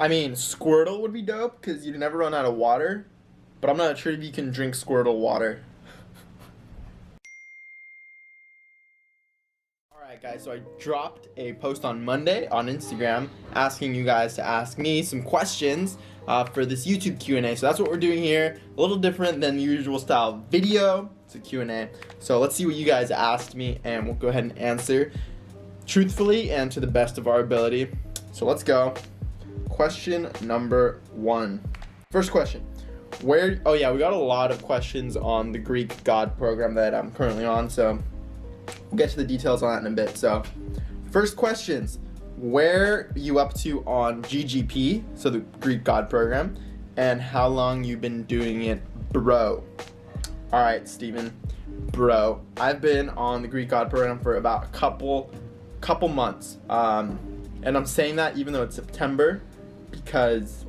I mean, Squirtle would be dope because you'd never run out of water, but I'm not sure if you can drink Squirtle water. Alright guys, so I dropped a post on Monday on Instagram asking you guys to ask me some questions for this YouTube Q&A. So that's what we're doing here. A little different than the usual style video. It's a Q&A. So let's see what you guys asked me and we'll go ahead and answer truthfully and to the best of our ability. So let's go. Question number 1. First question. Oh yeah, we got a lot of questions on the Greek God program that I'm currently on, so we'll get to the details on that in a bit. So, first questions. Where you up to on GGP, so the Greek God program, and how long you've been doing it, bro? All right, Steven. Bro, I've been on the Greek God program for about a couple months. And I'm saying that even though it's September because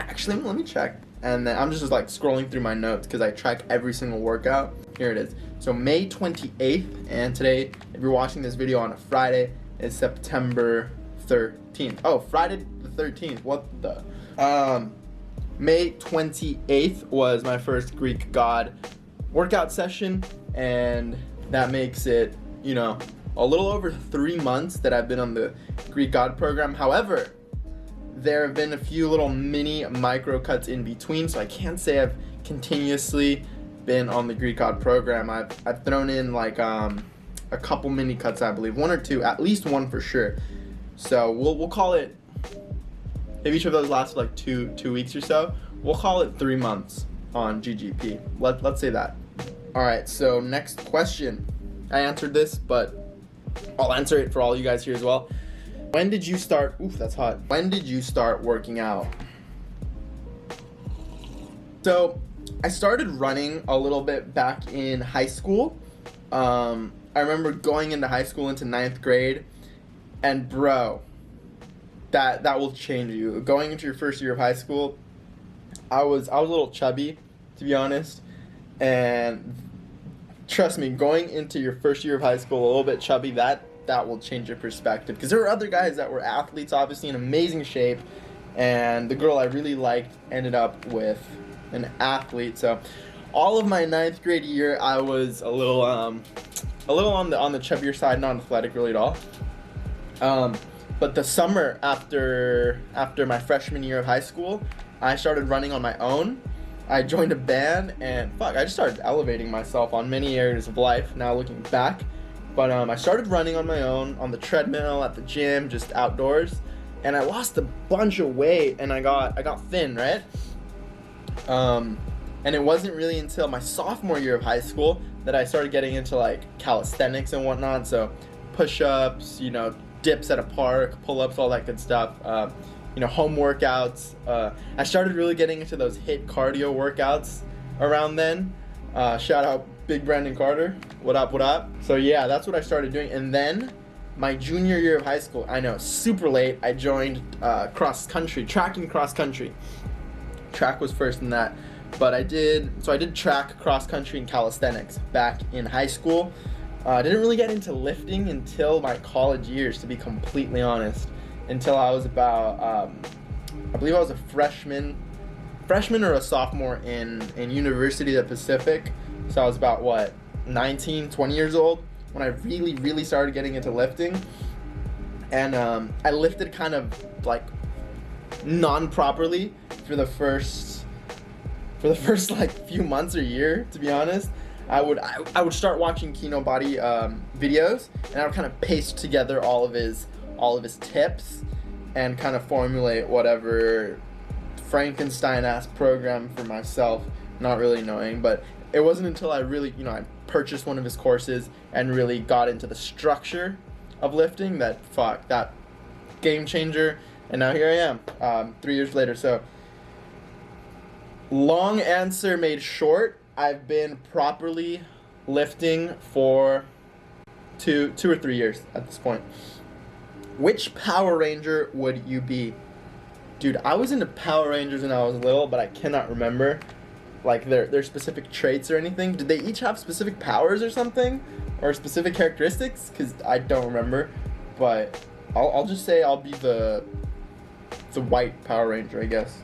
actually, let me check. And then I'm just like scrolling through my notes because I track every single workout. Here it is. So May 28th, and today, if you're watching this video on a Friday, is September 13th. Oh, Friday the 13th. What the? May 28th was my first Greek God workout session, and that makes it, you know, a little over 3 months that I've been on the Greek God program. However, there have been a few little mini micro cuts in between, so I can't say I've continuously been on the Greek God program. I've thrown in like a couple mini cuts, I believe, 1 or 2, at least 1 for sure. So we'll call it, if each of those lasted like two weeks or so, we'll call it 3 months on GGP. Let's say that. All right, so next question. I answered this, but I'll answer it for all you guys here as well. When did you start? Oof, that's hot. When did you start working out? So I started running a little bit back in high school. I remember going into high school into 9th grade, and bro, that will change you. Going into your first year of high school, I was a little chubby, to be honest, and trust me, going into your first year of high school a little bit chubby, that will change your perspective, because there were other guys that were athletes, obviously in amazing shape, and the girl I really liked ended up with an athlete. So all of my 9th grade year, I was a little on the chubbier side, not athletic really at all. But the summer after my freshman year of high school, I started running on my own. I joined a band, and I just started elevating myself on many areas of life now looking back. But I started running on my own, on the treadmill, at the gym, just outdoors, and I lost a bunch of weight, and I got thin, right? And it wasn't really until my sophomore year of high school that I started getting into like calisthenics and whatnot. So push-ups, you know, dips at a park, pull-ups, all that good stuff. You know, home workouts. I started really getting into those HIIT cardio workouts around then. Shout out Big Brandon Carter. What up, what up? So yeah, that's what I started doing. And then my junior year of high school, I know, super late, I joined cross country, track and cross country. Track was first in that. But I did track, cross country, and calisthenics back in high school. I didn't really get into lifting until my college years, to be completely honest. Until I was about, I believe I was a freshman or a sophomore in University of the Pacific. So I was about, 19, 20 years old when I really, really started getting into lifting. And I lifted kind of like non-properly for the first like few months or year, to be honest. I would start watching Kino Body videos, and I would kind of paste together all of his tips and kind of formulate whatever Frankenstein-ass program for myself, not really knowing. But it wasn't until I really, I purchased one of his courses and really got into the structure of lifting that game changer. And now here I am, 3 years later. So long answer made short, I've been properly lifting for two or 3 years at this point. Which Power Ranger would you be? Dude, I was into Power Rangers when I was little, but I cannot remember like their specific traits or anything. Did they each have specific powers or something? Or specific characteristics? Because I don't remember. But I'll just say I'll be the It's a white Power Ranger, I guess.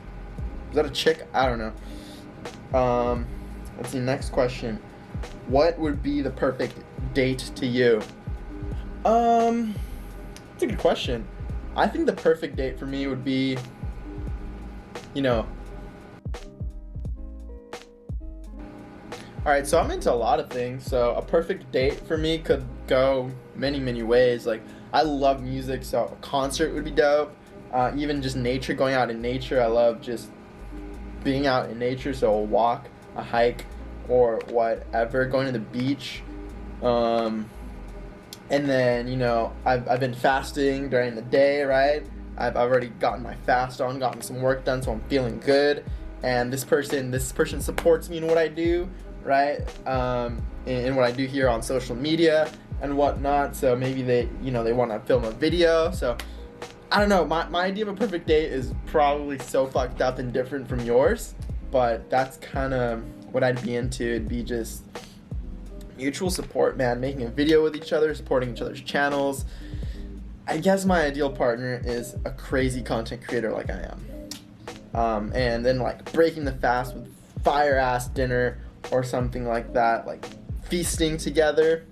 Is that a chick? I don't know. Let's see, next question. What would be the perfect date to you? That's a good question. I think the perfect date for me would be, you know, alright, so I'm into a lot of things, so a perfect date for me could go many, many ways. Like, I love music, so a concert would be dope. Even just nature, going out in nature. I love just being out in nature, so a walk, a hike, or whatever, going to the beach. And then, you know, I've been fasting during the day, right? I've already gotten my fast on, gotten some work done, so I'm feeling good. And this person supports me in what I do, right? In what I do here on social media and whatnot. So maybe they want to film a video. So I don't know. My idea of a perfect date is probably so fucked up and different from yours, but that's kind of what I'd be into. It'd be just mutual support, man. Making a video with each other, supporting each other's channels. I guess my ideal partner is a crazy content creator like I am. And then like breaking the fast with fire ass dinner or something like that. Like feasting together,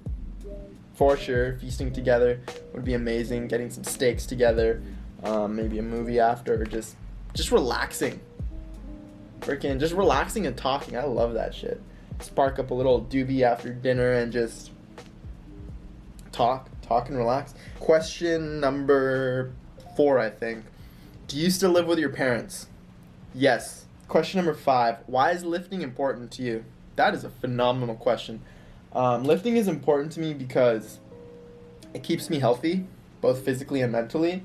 for sure. Feasting together would be amazing. Getting some steaks together, maybe a movie after, or just relaxing. Freaking just relaxing and talking. I love that shit. Spark up a little doobie after dinner and just talk and relax. Question number 4, I think. Do you still live with your parents? Yes. Question number 5. Why is lifting important to you? That is a phenomenal question. Lifting is important to me because it keeps me healthy, both physically and mentally.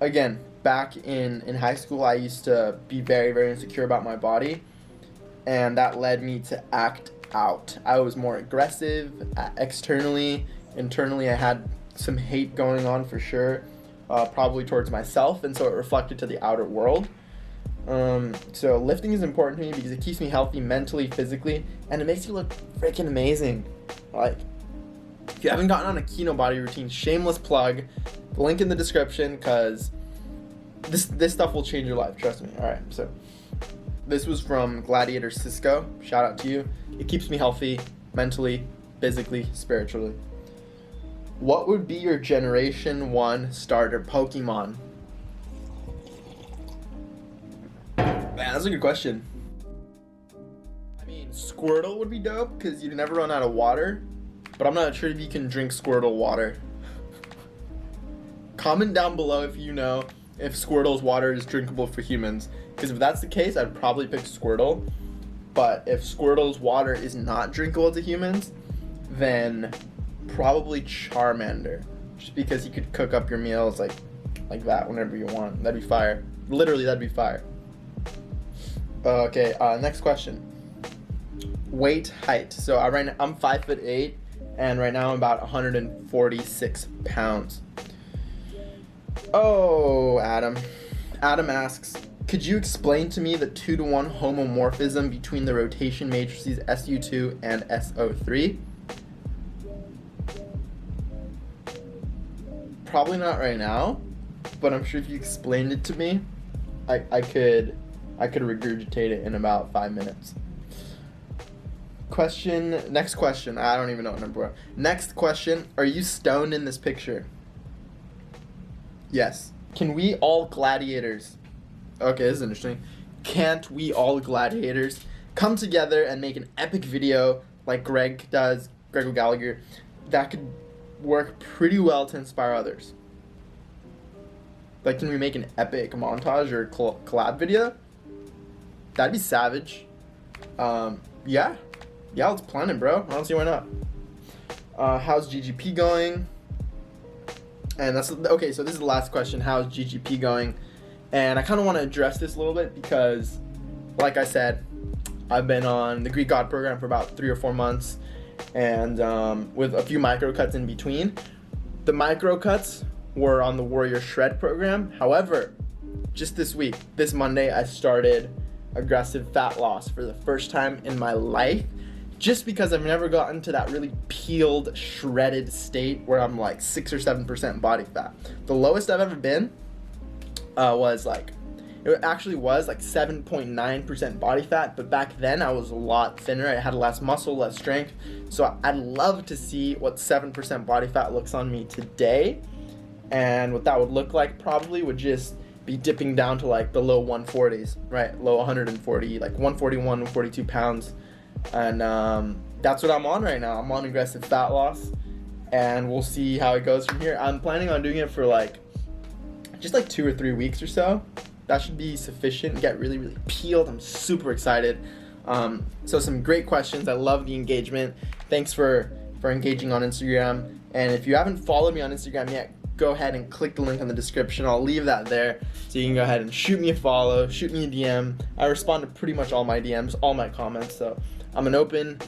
Again, back in high school, I used to be very, very insecure about my body, and that led me to act out. I was more aggressive externally. Internally, I had some hate going on for sure, probably towards myself, and so it reflected to the outer world. So lifting is important to me because it keeps me healthy mentally, physically, and it makes you look freaking amazing. Like, if you haven't gotten on a Kino body routine, shameless plug, the link in the description, because this stuff will change your life, trust me. Alright, so this was from Gladiator Cisco. Shout out to you. It keeps me healthy mentally, physically, spiritually. What would be your Generation 1 starter Pokemon? Man, that's a good question. I mean, Squirtle would be dope because you'd never run out of water, but I'm not sure if you can drink Squirtle water. Comment down below if you know if Squirtle's water is drinkable for humans, because if that's the case, I'd probably pick Squirtle. But if Squirtle's water is not drinkable to humans, then probably Charmander, just because you could cook up your meals like that whenever you want. That'd be fire. Literally, that'd be fire. Okay, next question. Weight, height. So right now I'm 5'8", and right now I'm about 146 pounds. Oh, Adam. Adam asks, could you explain to me the 2-to-1 homomorphism between the rotation matrices SU2 and SO3? Probably not right now, but I'm sure if you explained it to me, I could regurgitate it in about 5 minutes. Next question. I don't even know what number we're on. Next question. Are you stoned in this picture? Yes. Can we all gladiators? Okay, this is interesting. Can't we all gladiators come together and make an epic video like Greg Gallagher, that could work pretty well to inspire others? Like, can we make an epic montage or collab video? That'd be savage. Yeah, let's plan it, bro. I don't see why not. How's GGP going? And that's okay. So this is the last question. How's GGP going? And I kind of want to address this a little bit because, like I said, I've been on the Greek God program for about 3 or 4 months, and with a few micro cuts in between. The micro cuts were on the Warrior Shred program. However, just this Monday, I started aggressive fat loss for the first time in my life, just because I've never gotten to that really peeled, shredded state where I'm like 6 or 7% body fat. The lowest I've ever been was like, it actually was like 7.9% body fat, but back then I was a lot thinner. I had less muscle, less strength. So I'd love to see what 7% body fat looks on me today. And what that would look like probably would just be dipping down to like the low 140s, right? Low 140, like 141, 142 pounds. And that's what I'm on right now. I'm on aggressive fat loss, and we'll see how it goes from here. I'm planning on doing it for like just like 2 or 3 weeks or so. That should be sufficient. Get really, really peeled. I'm super excited. So some great questions. I love the engagement. Thanks for engaging on Instagram. And if you haven't followed me on Instagram yet, go ahead and click the link in the description. I'll leave that there so you can go ahead and shoot me a follow, shoot me a DM. I respond to pretty much all my DMs, all my comments. So I'm an open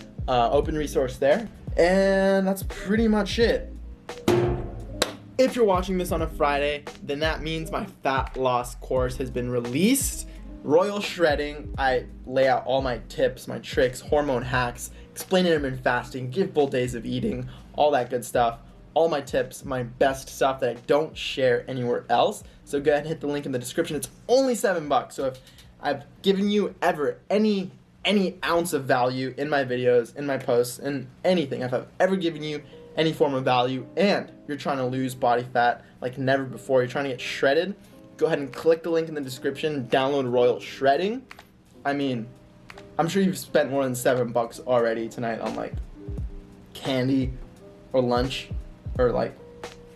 resource there. And that's pretty much it. If you're watching this on a Friday, then that means my fat loss course has been released. Royal Shredding. I lay out all my tips, my tricks, hormone hacks, explain intermittent fasting, give full days of eating, all that good stuff. All my tips, my best stuff that I don't share anywhere else. So go ahead and hit the link in the description. It's only $7. So if I've given you ever any ounce of value in my videos, in my posts, in anything, if I've ever given you any form of value and you're trying to lose body fat like never before, you're trying to get shredded, go ahead and click the link in the description, download Royal Shredding. I mean, I'm sure you've spent more than $7 already tonight on like candy or lunch or like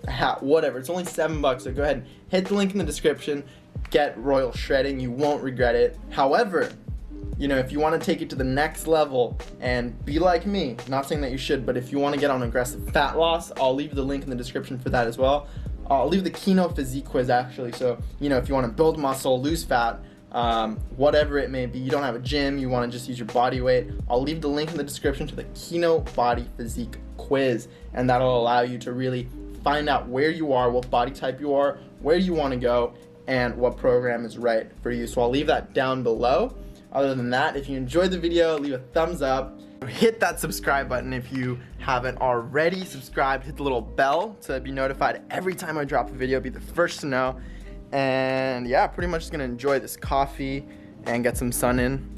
a hat, whatever. It's only $7, so go ahead and hit the link in the description, get Royal Shredding. You won't regret it. However, you know, if you want to take it to the next level and be like me, not saying that you should, but if you want to get on aggressive fat loss, I'll leave the link in the description for that as well. I'll leave the Kino Physique quiz actually, so you know, if you want to build muscle, lose fat, whatever it may be, you don't have a gym, you want to just use your body weight, I'll leave the link in the description to the Kino Body Physique quiz, and that'll allow you to really find out where you are, what body type you are, where you want to go, and what program is right for you. So I'll leave that down below. Other than that, if you enjoyed the video, leave a thumbs up. Hit that subscribe button if you haven't already subscribed. Hit the little bell to be notified every time I drop a video. Be the first to know. And yeah, pretty much just gonna enjoy this coffee and get some sun in.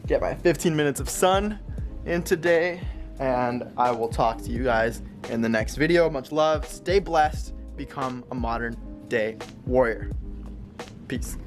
Get my 15 minutes of sun in today. And I will talk to you guys in the next video. Much love. Stay blessed. Become a modern day warrior. Peace.